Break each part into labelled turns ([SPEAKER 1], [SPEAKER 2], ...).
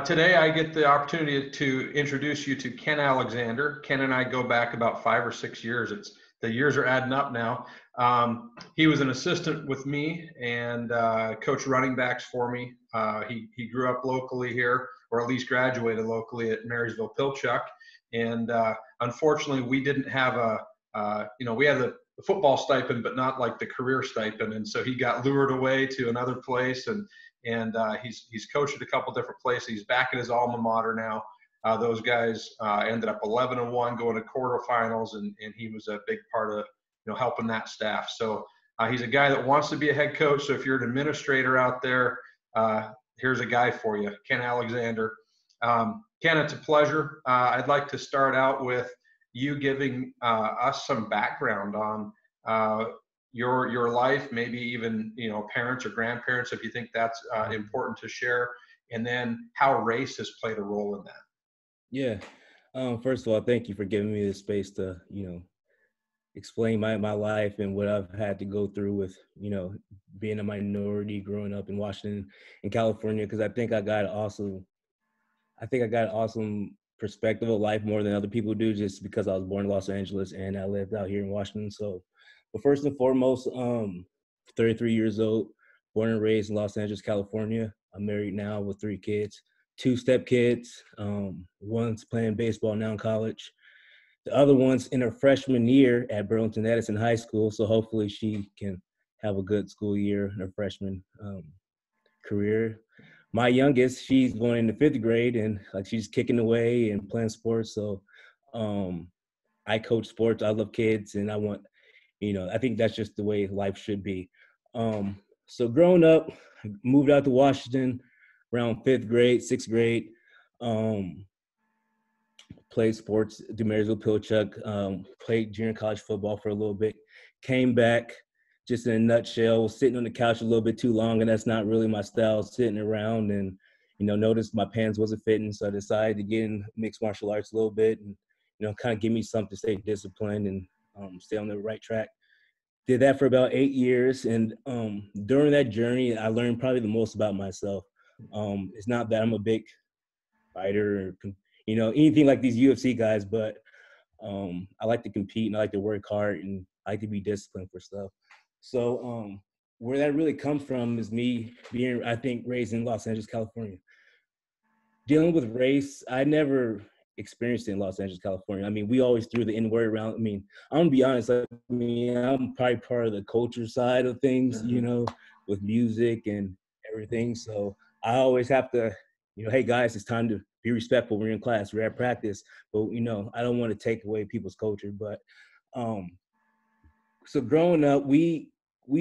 [SPEAKER 1] Today, I get the opportunity to introduce you to Ken Alexander. Ken and I go back about 5 or 6 years. The years are adding up now. He was an assistant with me and coached running backs for me. He grew up locally here, or at least graduated locally at Marysville-Pilchuck. And unfortunately, we didn't have we had the football stipend, but not like the career stipend. And so he got lured away to another place, and he's coached at a couple different places. He's back at his alma mater now. Those guys ended up 11-1, going to quarterfinals, and he was a big part of helping that staff. So he's a guy that wants to be a head coach. So if you're an administrator out there, here's a guy for you, Ken Alexander. Ken, it's a pleasure. I'd like to start out with you giving us some background on your life, maybe even parents or grandparents, if you think that's important to share, and then how race has played a role in that.
[SPEAKER 2] Yeah. First of all, thank you for giving me the space to explain my life and what I've had to go through with being a minority growing up in Washington and California, because I think I got an awesome perspective of life more than other people do, just because I was born in Los Angeles and I lived out here in Washington. So, but first and foremost, 33 years old, born and raised in Los Angeles, California. I'm married now with 3 kids, 2 stepkids. One's playing baseball now in college. The other one's in her freshman year at Burlington Edison High School. So hopefully she can have a good school year in her freshman career. My youngest, she's going into 5th grade, and she's kicking away and playing sports. So I coach sports. I love kids, and I think that's just the way life should be. So growing up, I moved out to Washington around 5th grade, 6th grade. Played sports at Marysville-Pilchuck, played junior college football for a little bit, came back. Just in a nutshell, was sitting on the couch a little bit too long, and that's not really my style, sitting around, and noticed my pants wasn't fitting, so I decided to get in mixed martial arts a little bit, and kind of give me something to stay disciplined and stay on the right track. Did that for about 8 years, and during that journey, I learned probably the most about myself. It's not that I'm a big fighter or anything like these UFC guys, but I like to compete and I like to work hard and I like to be disciplined for stuff. So where that really comes from is me being, I think, raised in Los Angeles, California. Dealing with race, I never experienced it in Los Angeles, California. I mean, we always threw the N-word around. I mean, I'm gonna be honest. I'm probably part of the culture side of things, with music and everything. So I always have to, hey guys, it's time to be respectful. We're in class, we're at practice. But I don't want to take away people's culture. But so growing up, we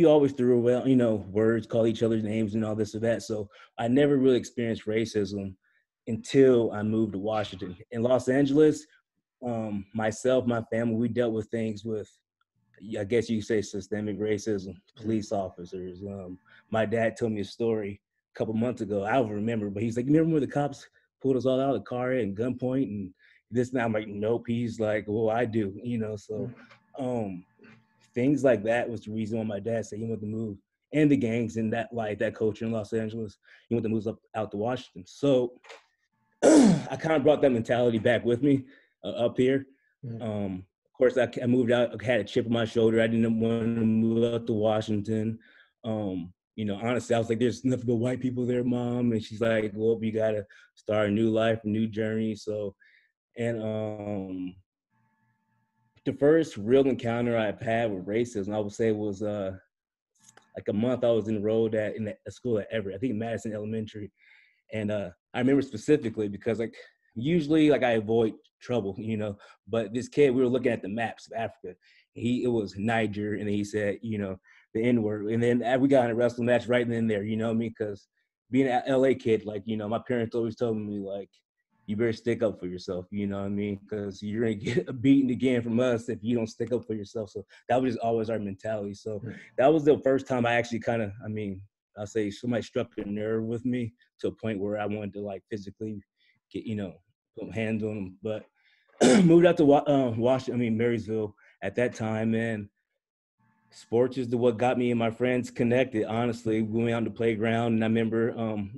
[SPEAKER 2] always threw around, words, call each other's names and all this or that. So I never really experienced racism until I moved to Washington. In Los Angeles, myself, my family, we dealt with things with, I guess you could say, systemic racism, police officers. My dad told me a story a couple months ago. I don't remember, but he's like, you remember when the cops pulled us all out of the car at gunpoint and this and that? I'm like, nope. He's like, well, I do, so things like that was the reason why my dad said he wanted to move, and the gangs and that life, that culture in Los Angeles, he wanted to move out to Washington. So I kind of brought that mentality back with me up here. Of course, I moved out, I had a chip on my shoulder. I didn't want to move out to Washington. Honestly, I was like, there's nothing but white people there, Mom. And she's like, well, you got to start a new life, a new journey. So, and the first real encounter I've had with racism, I would say, was like a month I was enrolled in a school at Everett, I think Madison Elementary. And I remember specifically because usually I avoid trouble, but this kid, we were looking at the maps of Africa. It was Niger, and then he said, the N-word. And then we got in a wrestling match right then and there, because being an LA kid, my parents always told me, you better stick up for yourself, because you're going to get beaten again from us if you don't stick up for yourself. So that was just always our mentality. So that was the first time I actually I'll say somebody struck a nerve with me to a point where I wanted to physically get, put hands on them. But moved out to Marysville at that time. And Sports is what got me and my friends connected. Honestly, we went out on the playground, and I remember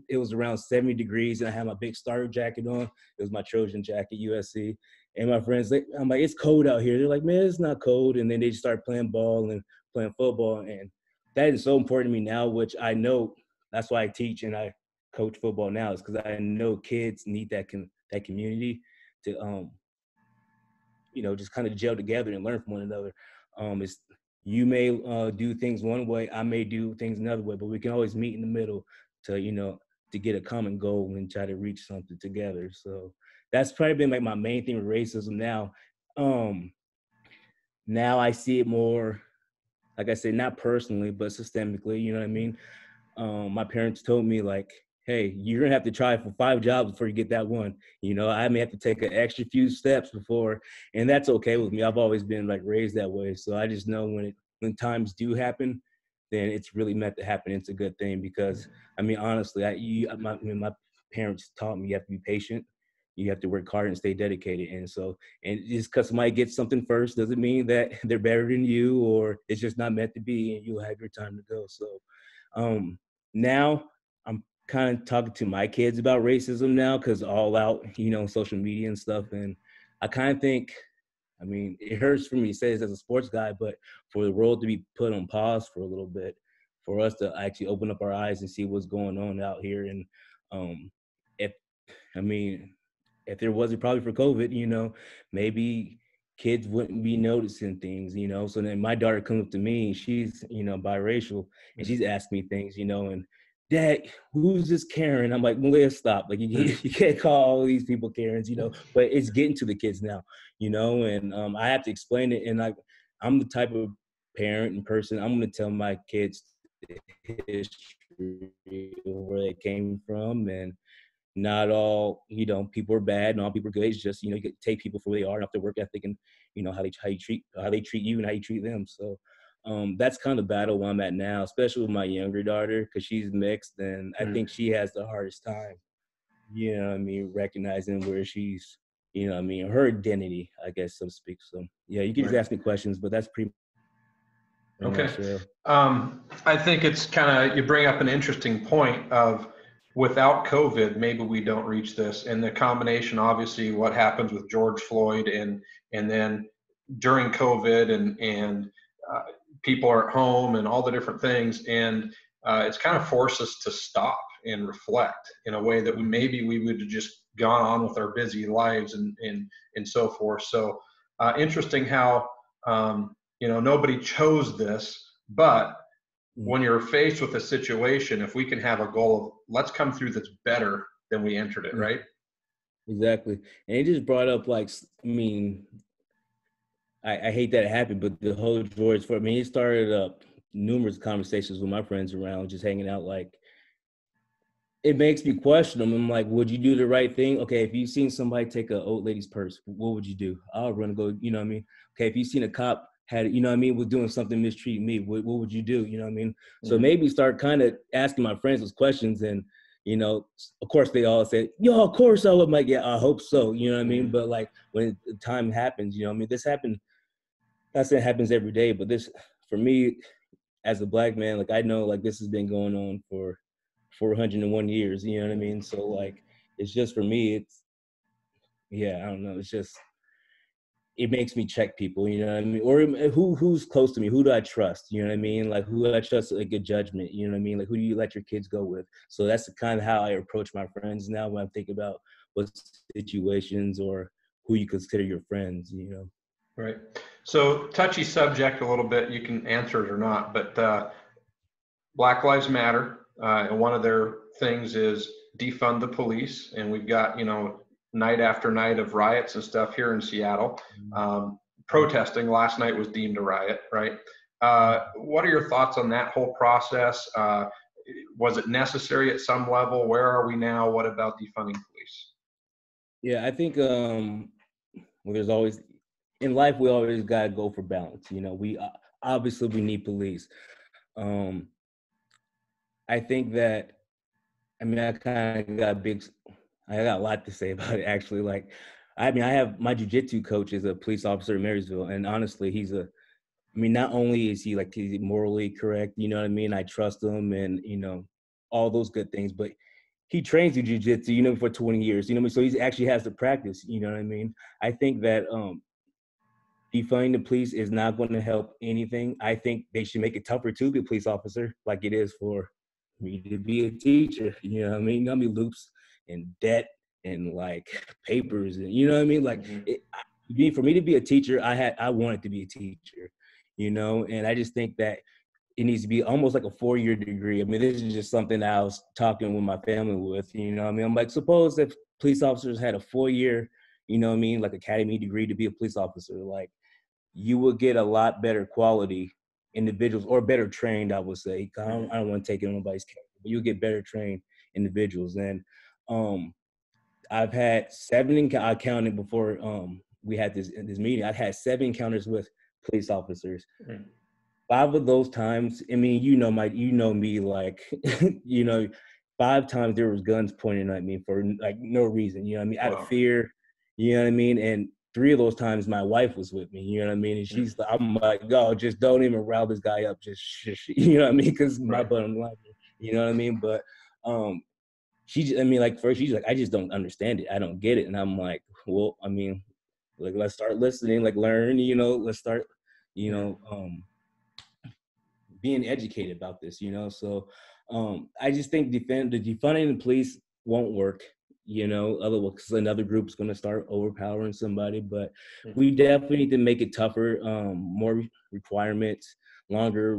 [SPEAKER 2] it was around 70 degrees, and I had my big starter jacket on. It was my Trojan jacket, USC. And my friends, I'm like, it's cold out here. They're like, man, it's not cold. And then they just start playing ball and playing football, and that is so important to me now. Which I know that's why I teach and I coach football now, is because I know kids need that community to just kind of gel together and learn from one another. It's you may do things one way, I may do things another way, but we can always meet in the middle to to get a common goal and try to reach something together. So that's probably been like my main thing with racism now. Now I see it more, like I said, not personally, but systemically. You know what I mean? My parents told me like, hey, you're gonna have to try for 5 jobs before you get that one. I may have to take an extra few steps before, and that's okay with me. I've always been like raised that way, so I just know when times do happen, then it's really meant to happen. It's a good thing because I mean, honestly, my parents taught me you have to be patient, you have to work hard and stay dedicated, and just because somebody gets something first doesn't mean that they're better than you or it's just not meant to be, and you'll have your time to go. So um, now I'm kind of talking to my kids about racism now because all out, social media and stuff. And I kind of think, I mean, it hurts for me to say this as a sports guy, but for the world to be put on pause for a little bit, for us to actually open up our eyes and see what's going on out here. And if, I mean, if there wasn't probably for COVID, maybe kids wouldn't be noticing things, So then my daughter comes up to me, she's, biracial, and she's asking me things, and Dad, who's this Karen? I'm like, Malia, stop. Like you can't call all these people Karens, but it's getting to the kids now, and I have to explain it. And I'm the type of parent and person, I'm going to tell my kids the history of where they came from, and not all, people are bad and all people are good. It's just, you can take people for who they are and off their work ethic and, how they treat you and how you treat them. So that's kind of the battle where I'm at now, especially with my younger daughter, because she's mixed, and I think she has the hardest time, recognizing where she's, her identity, I guess, so to speak. So yeah, you can just ask me questions, but that's pretty
[SPEAKER 1] Okay. I think it's kind of, you bring up an interesting point of, without COVID, maybe we don't reach this. And the combination, obviously, what happens with George Floyd and then during COVID and people are at home and all the different things. And it's kind of forced us to stop and reflect in a way that maybe we would have just gone on with our busy lives and so forth. So interesting how, nobody chose this, but when you're faced with a situation, if we can have a goal of let's come through this better than we entered it, right?
[SPEAKER 2] Exactly. And it just brought up, like, I mean, I hate that it happened, but the whole George Floyd, it started up numerous conversations with my friends around, just hanging out. Like, it makes me question them. I'm like, would you do the right thing? Okay, if you've seen somebody take an old lady's purse, what would you do? I'll run and go, Okay, if you've seen a cop was doing something mistreating me, what would you do? So maybe start kind of asking my friends those questions, and, of course they all say, yo, of course I would. I'm like, yeah, I hope so. But like when the time happens, this happened, that's it happens every day. But this, for me, as a Black man, like I know, like this has been going on for 401 years, So like, it's just, for me, I don't know. It's just, it makes me check people, Or who's close to me? Who do I trust? Like, who do I trust, like, a judgment? Like, who do you let your kids go with? So that's the kind of how I approach my friends now when I'm thinking about what situations or who you consider your friends,
[SPEAKER 1] Right. So touchy subject a little bit, you can answer it or not, but Black Lives Matter, and one of their things is defund the police. And we've got, night after night of riots and stuff here in Seattle. Protesting last night was deemed a riot, right? What are your thoughts on that whole process? Was it necessary at some level? Where are we now? What about defunding police?
[SPEAKER 2] Yeah, I think there's always, in life, we always got to go for balance. We obviously we need police. I think that, I got a lot to say about it, actually. Like, I have my jiu-jitsu coach is a police officer in Marysville, and honestly, he's a I mean, not only is he like, he's morally correct, you know what I mean? I trust him and, all those good things, but he trains in jiu-jitsu, for 20 years, so he actually has to practice, you know what I mean? I think that defunding the police is not going to help anything. I think they should make it tougher to be a police officer, like it is for me to be a teacher. You know what I mean? How many loops and debt and like papers and you know what I mean? Like for me to be a teacher, I wanted to be a teacher, and I just think that it needs to be almost like a 4-year degree. I mean, this is just something that I was talking with my family with, I mean? I'm like, suppose if police officers had a 4-year, like academy degree to be a police officer, like you will get a lot better quality individuals or better trained, I would say. I don't want to take anybody's case, but you'll get better trained individuals. And I've had 7 I counted before we had this meeting. I've had 7 encounters with police officers. 5 of those times, I mean, you know me, like, 5 times there was guns pointed at me for like no reason, you know what I mean? Out of fear, you know what I mean? And 3 of those times my wife was with me, you know what I mean? And I'm like, oh, just don't even rile this guy up, just you know what I mean? Because my bottom line, you know what I mean? But first she's like, I just don't understand it. I don't get it. And I'm like, well, I mean, like, let's start listening, like learn, let's start, being educated about this, So I just think defunding the police won't work, otherwise because another group's going to start overpowering somebody. But we definitely need to make it tougher, more requirements, longer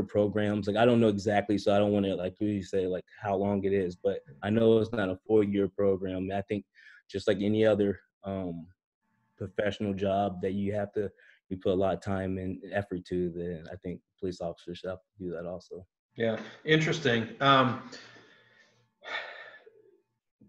[SPEAKER 2] programs. Like I don't know exactly, so I don't want to like really say like how long it is, but I know it's not a 4-year program. I think just like any other professional job that you put a lot of time and effort to, then I think police officers have to do that also.
[SPEAKER 1] Yeah, interesting.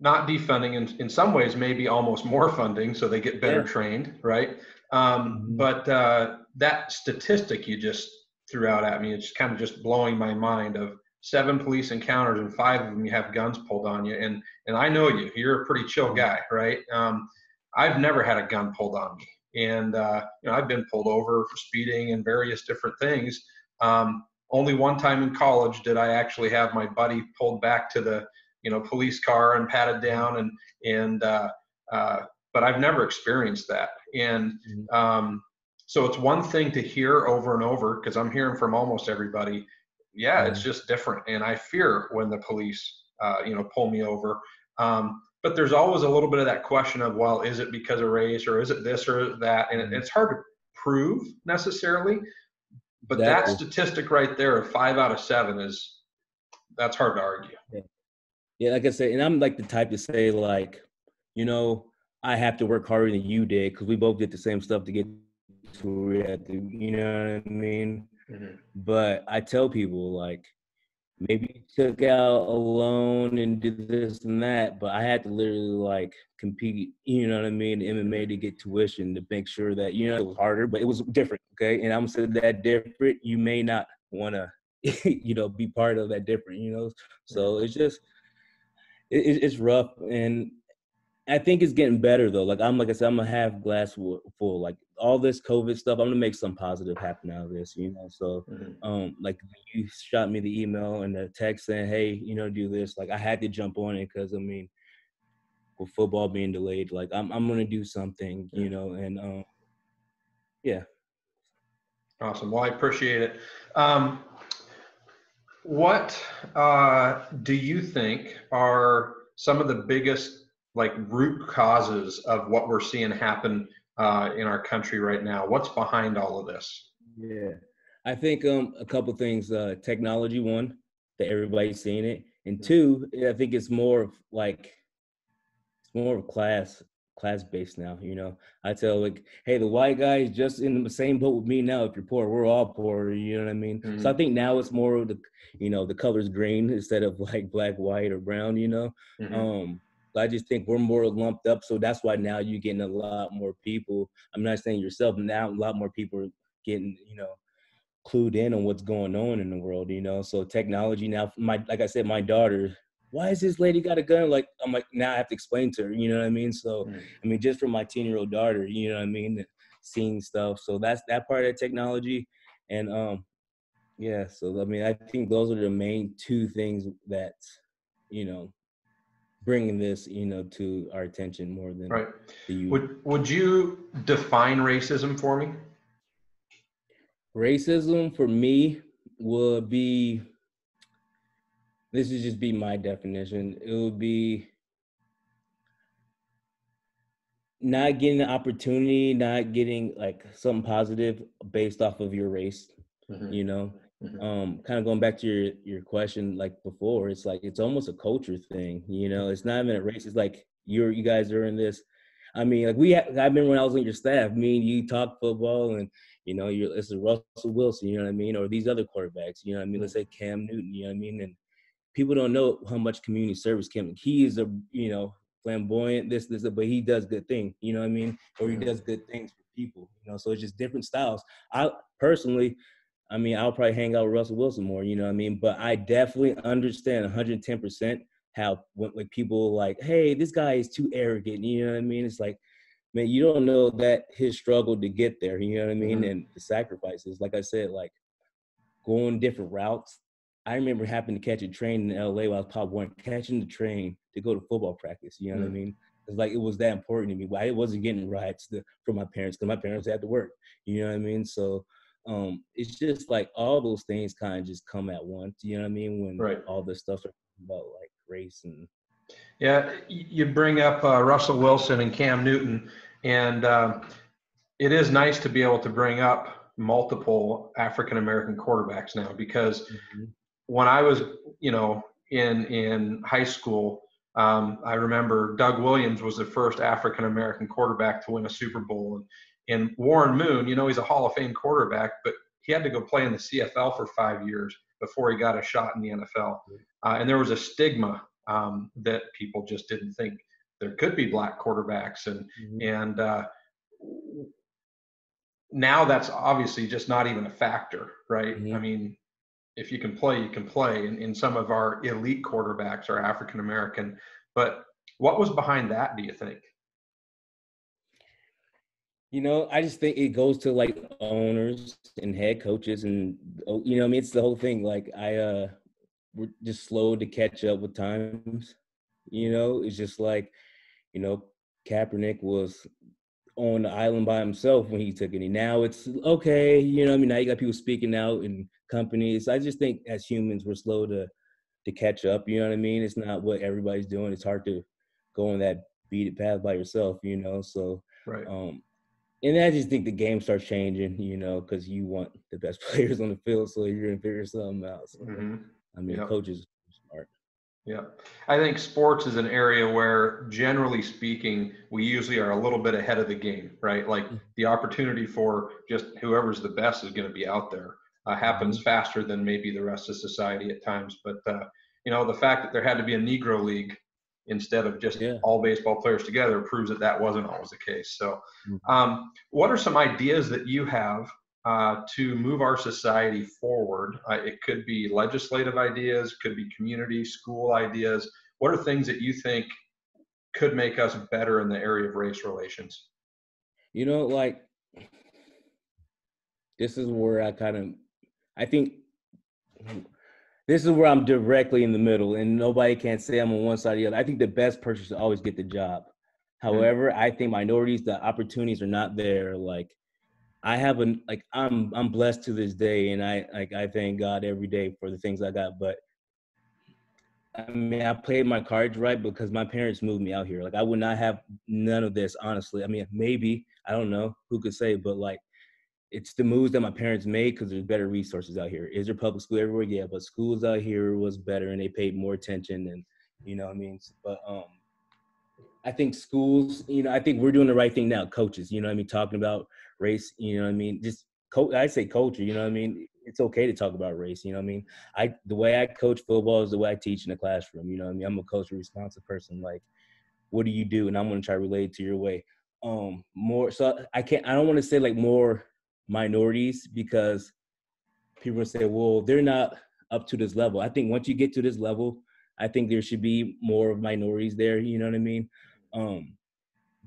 [SPEAKER 1] Not defunding in some ways, maybe almost more funding so they get better trained, right? But that statistic you just threw out at me, it's kind of just blowing my mind of 7 police encounters and 5 of them you have guns pulled on you. And I know you're a pretty chill guy, right? I've never had a gun pulled on me. And, I've been pulled over for speeding and various different things. Only one time in college did I actually have my buddy pulled back to the, police car and patted down but I've never experienced that. And so it's one thing to hear over and over, because I'm hearing from almost everybody, it's just different. And I fear when the police, pull me over. But there's always a little bit of that question of, well, is it because of race or is it this or that? And it's hard to prove necessarily, but that statistic right there of 5 out of 7 that's hard to argue.
[SPEAKER 2] Yeah, like I said, and I'm like the type to say like, I have to work harder than you did because we both did the same stuff to get to where we had to, you know what I mean? But I tell people like, maybe you took out a loan and did this and that, but I had to literally like compete, you know what I mean, MMA to get tuition to make sure that, it was harder, but it was different, okay? And I'm saying that different, you may not want to, be part of that different, So it's just, it's rough. And I think it's getting better though. Like I said, I'm gonna have glass full. Like all this COVID stuff, I'm gonna make some positive happen out of this, So, like you shot me the email and the text saying, "Hey, do this." Like I had to jump on it because I mean, with football being delayed, like I'm gonna do something, and yeah.
[SPEAKER 1] Awesome. Well, I appreciate it. What do you think are some of the biggest like root causes of what we're seeing happen in our country right now? What's behind all of this?
[SPEAKER 2] Yeah, I think a couple things. Technology, one, that everybody's seeing it, and 2, I think it's more of class based now. I tell like, hey, the white guy is just in the same boat with me now. If you're poor, we're all poor. You know what I mean? So I think now it's more of the, the color's green instead of like black, white, or brown. I just think we're more lumped up. So that's why now you're getting a lot more people. I'm not saying yourself, but now a lot more people are getting, clued in on what's going on in the world, So technology now, like I said, my daughter, why is this lady got a gun? Like, I'm like, now I have to explain to her, you know what I mean? So, I mean, just for my 10-year-old daughter, you know what I mean? seeing stuff. So that's that part of technology. And yeah, so I mean, I think those are the main two things that, you know, bringing this, you know, to our attention more than
[SPEAKER 1] Right.
[SPEAKER 2] the youth.
[SPEAKER 1] Would you define racism for me?
[SPEAKER 2] Racism for me would be, this would just be my definition. It would be not getting the opportunity, not getting like something positive based off of your race,
[SPEAKER 1] Mm-hmm.
[SPEAKER 2] you know.
[SPEAKER 1] Mm-hmm.
[SPEAKER 2] Kind of going back to your question like before, it's like it's almost a culture thing, you know. It's not even a race. It's like you guys are in this. I mean, like I remember when I was on your staff, me and you talk football, and you know, it's Russell Wilson, you know what I mean, or these other quarterbacks, you know what I mean. Let's say Cam Newton, you know what I mean, and people don't know how much community service Cam. He is a, you know, flamboyant, this, but he does good things, you know what I mean, or he does good things for people, you know. So it's just different styles. I personally, I mean, I'll probably hang out with Russell Wilson more, you know what I mean? But I definitely understand 110% how when like people like, hey, this guy is too arrogant, you know what I mean? It's like, man, you don't know that his struggle to get there, you know what I mean?
[SPEAKER 1] Mm-hmm.
[SPEAKER 2] And the sacrifices, like I said, like going different routes. I remember having to catch a train in LA while I was probably one, catching the train to go to football practice, you know what I mean? It's like it was that important to me. But I wasn't getting rides from my parents because my parents had to work, you know what I mean? So it's just like all those things kind of just come at once, you know what I mean, when
[SPEAKER 1] Right.
[SPEAKER 2] all this stuff about like race and
[SPEAKER 1] Yeah, you bring up Russell Wilson and Cam Newton, and it is nice to be able to bring up multiple African American quarterbacks now, because when I was, you know, in high school, I remember Doug Williams was the first African American quarterback to win a Super Bowl, and Warren Moon, you know, he's a Hall of Fame quarterback, but he had to go play in the CFL for 5 years before he got a shot in the NFL. And there was a stigma that people just didn't think there could be black quarterbacks, and now that's obviously just not even a factor, right? I mean, if you can play, you can play. And some of our elite quarterbacks are African American. But what was behind that, do you think?
[SPEAKER 2] You know, I just think it goes to like owners and head coaches, and you know, I mean, it's the whole thing. Like we're just slow to catch up with times. You know, it's just like, you know, Kaepernick was on the island by himself when he took it. And now it's okay, you know, I mean, now you got people speaking out in companies. I just think as humans, we're slow to catch up. You know what I mean? It's not what everybody's doing. It's hard to go on that beat it path by yourself, you know. So
[SPEAKER 1] Right.
[SPEAKER 2] And I just think the game starts changing, you know, because you want the best players on the field, so you're gonna figure something out. So, I mean,
[SPEAKER 1] Yep.
[SPEAKER 2] coaches are smart.
[SPEAKER 1] Yeah. I think sports is an area where, generally speaking, we usually are a little bit ahead of the game, right? Like the opportunity for just whoever's the best is going to be out there happens faster than maybe the rest of society at times. But, you know, the fact that there had to be a Negro League instead of just
[SPEAKER 2] Yeah.
[SPEAKER 1] all baseball players together proves that that wasn't always the case. So,
[SPEAKER 2] Mhm.
[SPEAKER 1] what are some ideas that you have to move our society forward? It could be legislative ideas, could be community, school ideas. What are things that you think could make us better in the area of race relations?
[SPEAKER 2] You know, like this is where I think this is where I'm directly in the middle, and nobody can say I'm on one side or the other. I think the best person should always get the job. However, I think minorities, the opportunities are not there. Like I'm blessed to this day, and I thank God every day for the things I got. But I mean, I played my cards right because my parents moved me out here. Like I would not have none of this, honestly. I mean, maybe, I don't know, who could say, but like it's the moves that my parents made because there's better resources out here. Is there public school everywhere? Yeah, but schools out here was better and they paid more attention, and you know what I mean? But I think schools, you know, I think we're doing the right thing now. Coaches, you know what I mean, talking about race, you know what I mean? Just I say culture, you know what I mean? It's okay to talk about race, you know what I mean? The way I coach football is the way I teach in the classroom, you know what I mean? I'm a culturally responsive person. Like, what do you do? And I'm gonna try to relate to your way. More so I don't want to say like more minorities because people will say, well, they're not up to this level. I think once you get to this level, I think there should be more minorities there, you know what I mean?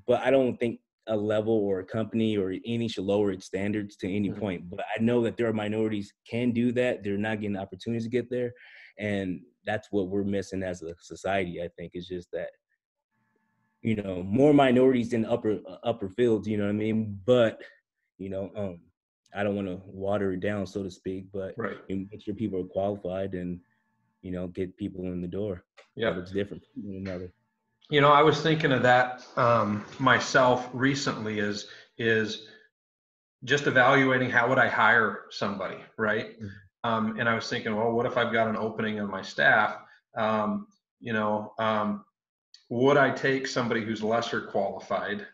[SPEAKER 2] But I don't think a level or a company or anything should lower its standards to any
[SPEAKER 1] Mhm.
[SPEAKER 2] point. But I know that there are minorities can do that. They're not getting opportunities to get there. And that's what we're missing as a society, I think, is just that, more minorities in upper fields, you know what I mean? But, you know, um, I don't want to water it down, so to speak, but
[SPEAKER 1] Right.
[SPEAKER 2] make sure people are qualified and, get people in the door that
[SPEAKER 1] Yep.
[SPEAKER 2] looks different from one another.
[SPEAKER 1] I was thinking of that myself recently is just evaluating how would I hire somebody, right? And I was thinking, well, what if I've got an opening on my staff? Um, you know, um, would I take somebody who's lesser qualified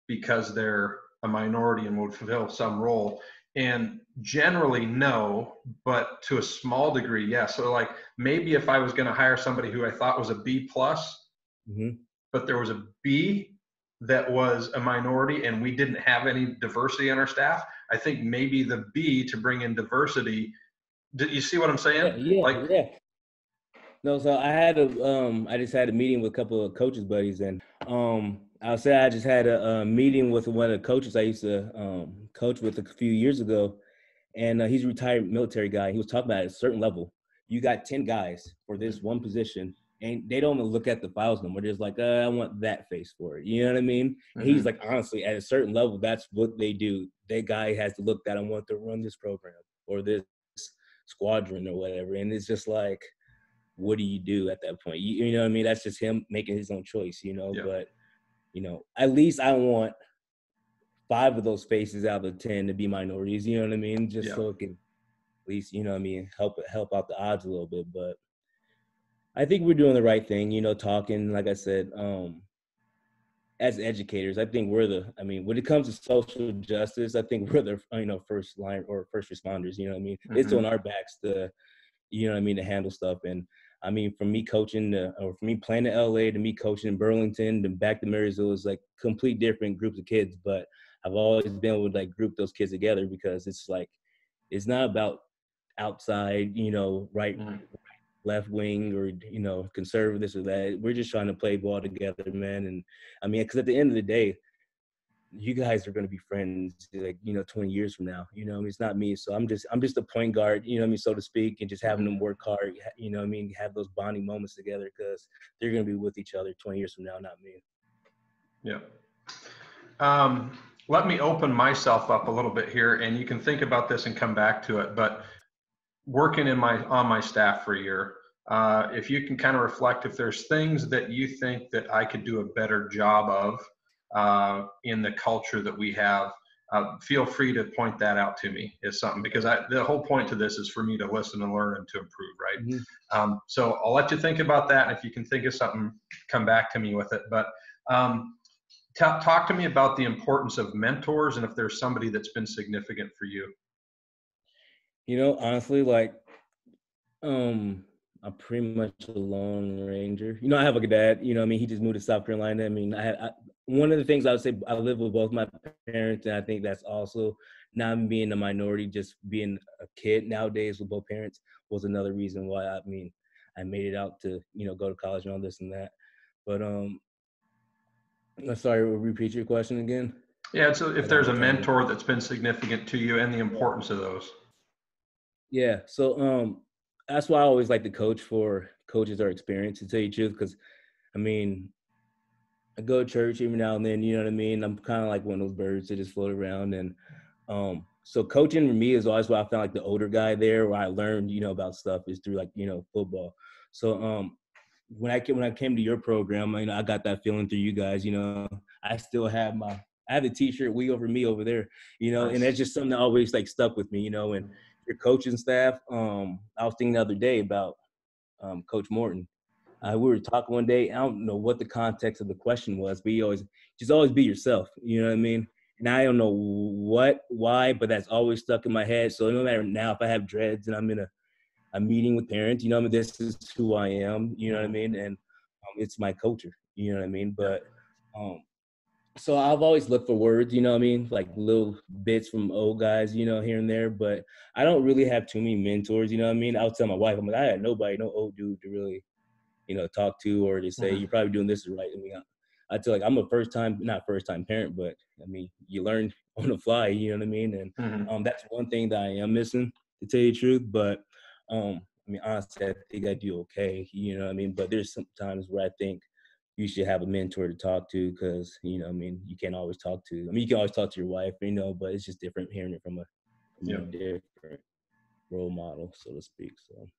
[SPEAKER 1] because they're a minority and would fulfill some role? And generally, no, but to a small degree, yes. So, like maybe if I was going to hire somebody who I thought was a B plus,
[SPEAKER 2] Mm-hmm.
[SPEAKER 1] but there was a B that was a minority and we didn't have any diversity on our staff, I think maybe the B to bring in diversity. Do you see what I'm saying?
[SPEAKER 2] Yeah, yeah,
[SPEAKER 1] Like,
[SPEAKER 2] yeah. No, so I just had a meeting with a couple of coaches buddies, and I'll say I just had a meeting with one of the coaches I used to coach with a few years ago, and he's a retired military guy. He was talking about at a certain level, you got 10 guys for this one position, and they don't even look at the files no more. They're just like, I want that face for it. You know what I mean? And he's
[SPEAKER 1] mm-hmm,
[SPEAKER 2] like, honestly, at a certain level, that's what they do. That guy has to look that I want to run this program or this squadron or whatever, and it's just like, what do you do at that point? You know what I mean? That's just him making his own choice,
[SPEAKER 1] yeah,
[SPEAKER 2] but at least I want 5 of those faces out of 10 to be minorities, you know what I mean? Just
[SPEAKER 1] yeah,
[SPEAKER 2] so it can at least, you know what I mean, help out the odds a little bit. But I think we're doing the right thing, talking, like I said, as educators, I think when it comes to social justice, I think we're the, first line or first responders, you know what I mean? It's
[SPEAKER 1] mm-hmm,
[SPEAKER 2] on our backs to, you know what I mean, to handle stuff. And I mean, from me coaching or from me playing in LA to me coaching in Burlington to back to Marysville is like complete different groups of kids. But I've always been able to like group those kids together because it's like, it's not about outside, right,
[SPEAKER 1] mm-hmm.
[SPEAKER 2] left wing or, conservative, this or that. We're just trying to play ball together, man. And I mean, because at the end of the day, you guys are going to be friends like 20 years from now, it's not me. So I'm just a point guard, so to speak, and just having them work hard, have those bonding moments together because they're going to be with each other 20 years from now, not me.
[SPEAKER 1] Yeah. Let me open myself up a little bit here, and you can think about this and come back to it. But working on my staff for a year, if you can kind of reflect if there's things that you think that I could do a better job of in the culture that we have, feel free to point that out to me as something, because the whole point to this is for me to listen and learn and to improve, right?
[SPEAKER 2] Mm-hmm.
[SPEAKER 1] So I'll let you think about that, and if you can think of something, come back to me with it. But talk to me about the importance of mentors and if there's somebody that's been significant for you.
[SPEAKER 2] Honestly, like, I'm pretty much a lone ranger. I have like a dad, I mean, he just moved to South Carolina. I mean, one of the things I would say, I live with both my parents, and I think that's also not being a minority, just being a kid nowadays with both parents was another reason why, I mean, I made it out to, go to college and all this and that. But, sorry, repeat your question again.
[SPEAKER 1] Yeah, so if
[SPEAKER 2] I got
[SPEAKER 1] there's
[SPEAKER 2] my
[SPEAKER 1] a
[SPEAKER 2] tongue.
[SPEAKER 1] mentor that's been significant to you and the importance of those.
[SPEAKER 2] Yeah. So, that's why I always like to coach for coaches or experience, to tell you the truth, because I mean, I go to church every now and then, you know what I mean? I'm kind of like one of those birds that just float around. And so coaching for me is always where I found like the older guy there, where I learned, about stuff is through like, football. So when I came to your program, I got that feeling through you guys, I still have I have the t-shirt, "We over me" over there, and
[SPEAKER 1] Nice.
[SPEAKER 2] that's just something that always like stuck with me, and your coaching staff. I was thinking the other day about Coach Morton. We were talking one day. I don't know what the context of the question was, but always be yourself. You know what I mean? And I don't know why, but that's always stuck in my head. So no matter now, if I have dreads and I'm in a meeting with parents, I mean, this is who I am. You know what I mean? And it's my culture. You know what I mean?
[SPEAKER 1] Yeah.
[SPEAKER 2] But so I've always looked for words. You know what I mean? Like little bits from old guys, here and there. But I don't really have too many mentors. You know what I mean? I'll tell my wife, I'm like, I had nobody, no old dude to really talk to or to say,
[SPEAKER 1] Mhm.
[SPEAKER 2] you're probably doing this right. I mean, I feel like I'm a not first time parent, but I mean, you learn on the fly, you know what I mean? And
[SPEAKER 1] Hmm.
[SPEAKER 2] that's one thing that I am missing, to tell you the truth. But I mean, honestly, I think I do okay, you know what I mean? But there's some times where I think you should have a mentor to talk to, because, you know, I mean, you can't always talk to, I mean, you can always talk to your wife, you know, but it's just different hearing it from a
[SPEAKER 1] Yep.
[SPEAKER 2] different role model, so to speak. So,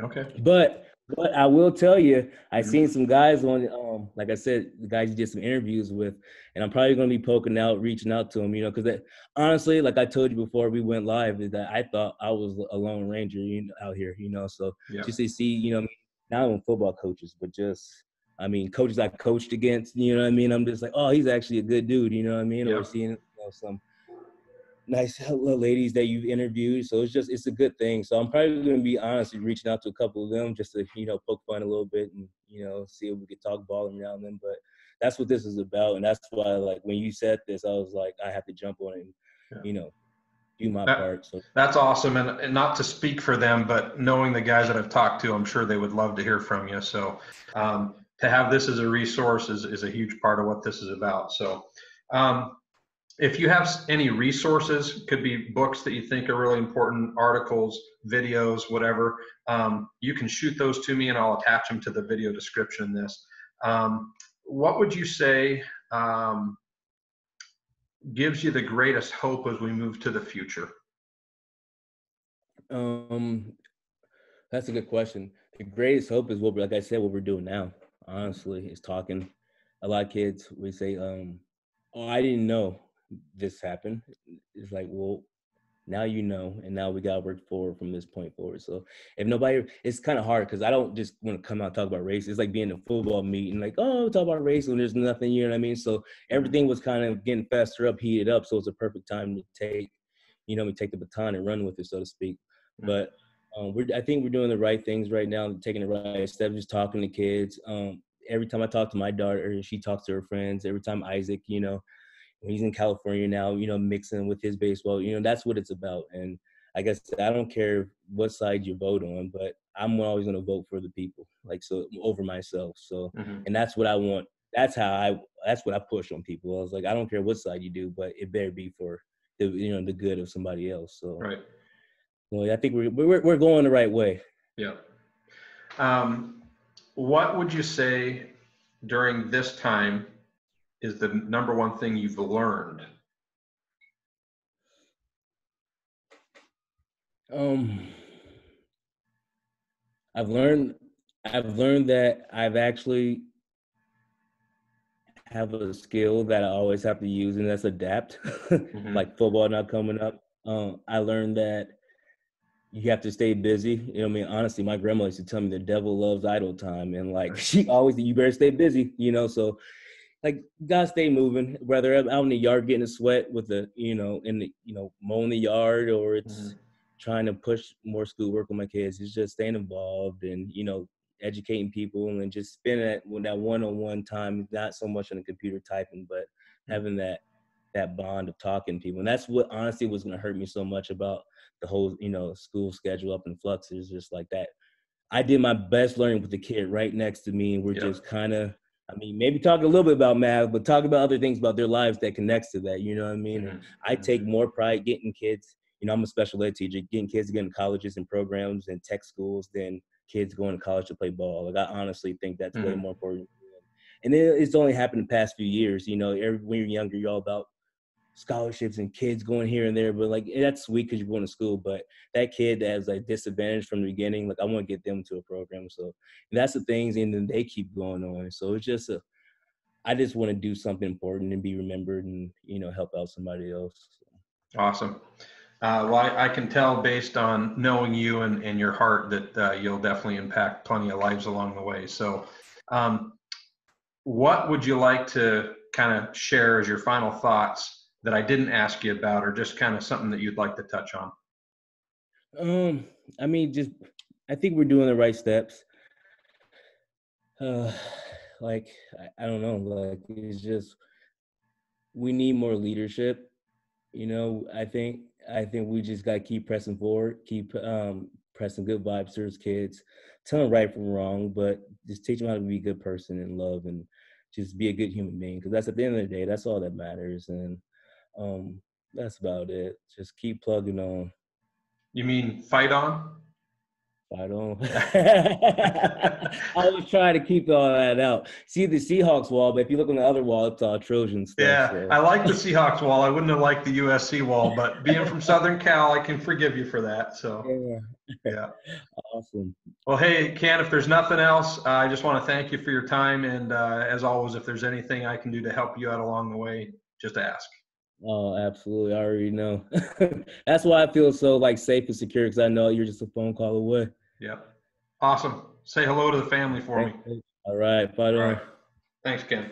[SPEAKER 1] Okay.
[SPEAKER 2] but I will tell you, I
[SPEAKER 1] Hmm.
[SPEAKER 2] seen some guys on, like I said, the guys you did some interviews with, and I'm probably gonna be reaching out to them, you know, because honestly, like I told you before we went live, is that I thought I was a lone ranger, you know, out here, you know. So
[SPEAKER 1] Yep.
[SPEAKER 2] just to see, you know, not only football coaches, but just, I mean, coaches I coached against, you know what I mean. I'm just like, oh, he's actually a good dude, you know what I mean. Or
[SPEAKER 1] Yep.
[SPEAKER 2] seeing, you know, some nice little ladies that you've interviewed. So it's a good thing. So I'm probably going to be honestly reaching out to a couple of them just to, you know, poke fun a little bit and, you know, see if we could talk ball every now and then. But that's what this is about. And that's why, like, when you said this, I was like, I have to jump on it and,
[SPEAKER 1] Yeah.
[SPEAKER 2] you know, do my
[SPEAKER 1] That
[SPEAKER 2] part. So,
[SPEAKER 1] that's awesome, and not to speak for them, but knowing the guys that I've talked to, I'm sure they would love to hear from you. So to have this as a resource is a huge part of what this is about. So um, if you have any resources, could be books that you think are really important, articles, videos, whatever, you can shoot those to me and I'll attach them to the video description in this. What would you say gives you the greatest hope as we move to the future?
[SPEAKER 2] um, that's a good question. The greatest hope is like I said, what we're doing now, honestly, is talking. A lot of kids, we say, oh, I didn't know this happened. It's like, well, now you know, and now we got to work forward from this point forward. So if nobody, it's kind of hard because I don't just want to come out and talk about race. It's like being in a football meeting, like, oh, talk about race when there's nothing, you know what I mean? So
[SPEAKER 1] Mhm.
[SPEAKER 2] everything was kind of getting faster up, heated up. So it's a perfect time to take, you know, we take the baton and run with it, so to speak.
[SPEAKER 1] Mhm.
[SPEAKER 2] But I think we're doing the right things right now, taking the right steps, just talking to kids. Every time I talk to my daughter, she talks to her friends. Every time Isaac, you know, he's in California now, you know, mixing with his baseball, you know, that's what it's about. And I guess I don't care what side you vote on, but I'm always going to vote for the people, like, so over myself. So,
[SPEAKER 1] Mhm.
[SPEAKER 2] and that's what I want. That's what I push on people. I was like, I don't care what side you do, but it better be for the, you know, the good of somebody else. So,
[SPEAKER 1] Right.
[SPEAKER 2] well, I think we're going the right way.
[SPEAKER 1] Yeah. Um, what would you say during this time is the number one thing you've learned?
[SPEAKER 2] Um, I've learned, I've learned that I've actually have a skill that I always have to use, and that's adapt.
[SPEAKER 1] Hmm.
[SPEAKER 2] Like football not coming up, I learned that you have to stay busy. You know what I mean? Honestly, my grandma used to tell me the devil loves idle time, and like
[SPEAKER 1] Right.
[SPEAKER 2] she always, you better stay busy. You know, so like gotta stay moving. Whether I'm out in the yard getting a sweat with the, you know, in the, you know, mowing the yard, or it's
[SPEAKER 1] Hmm.
[SPEAKER 2] trying to push more schoolwork with my kids. It's just staying involved and, you know, educating people and just spending that one-on-one time, not so much on the computer typing, but having that bond of talking to people. And that's what honestly was going to hurt me so much about the whole, you know, school schedule up in flux, is just like that. I did my best learning with the kid right next to me, and we're
[SPEAKER 1] Yep.
[SPEAKER 2] just kind of, I mean, maybe talk a little bit about math, but talk about other things about their lives that connects to that. You know what I mean? And
[SPEAKER 1] Hmm.
[SPEAKER 2] I
[SPEAKER 1] Hmm.
[SPEAKER 2] take more pride getting kids. You know, I'm a special ed teacher, getting kids to get in colleges and programs and tech schools than kids going to college to play ball. Like, I honestly think that's way
[SPEAKER 1] Hmm.
[SPEAKER 2] more important. And it's only happened the past few years. You know, when you're younger, you're all about scholarships and kids going here and there, but like that's sweet because you're going to school. But that kid that has like disadvantage from the beginning, like I want to get them to a program. So that's the things, and then they keep going on. So it's just I just want to do something important and be remembered, and, you know, help out somebody else.
[SPEAKER 1] Awesome. Well, I can tell based on knowing you and your heart that you'll definitely impact plenty of lives along the way. So, um, what would you like to kind of share as your final thoughts that I didn't ask you about, or just kind of something that you'd like to touch on?
[SPEAKER 2] Um, I mean, just I think we're doing the right steps. Uh, like I don't know, like it's just we need more leadership. You know, I think we just got to keep pressing forward, keep pressing good vibes to his kids, tell them right from wrong, but just teach them how to be a good person and love, and just be a good human being, because that's at the end of the day, that's all that matters. And that's about it. Just keep plugging on.
[SPEAKER 1] You mean fight on?
[SPEAKER 2] I don't. I was trying to keep all that out. See the Seahawks wall, but if you look on the other wall, it's all Trojan stuff.
[SPEAKER 1] Yeah,
[SPEAKER 2] So
[SPEAKER 1] I like the Seahawks wall. I wouldn't have liked the USC wall, but being from Southern Cal, I can forgive you for that. So,
[SPEAKER 2] yeah,
[SPEAKER 1] yeah.
[SPEAKER 2] awesome.
[SPEAKER 1] Well, hey, Ken, if there's nothing else, I just want to thank you for your time. And as always, if there's anything I can do to help you out along the way, just ask.
[SPEAKER 2] Oh, absolutely. I already know. That's why I feel so like safe and secure, because I know you're just a phone call away.
[SPEAKER 1] Yeah. Awesome. Say hello to the family for me.
[SPEAKER 2] All right. Fight
[SPEAKER 1] All
[SPEAKER 2] on.
[SPEAKER 1] right. Thanks, Ken.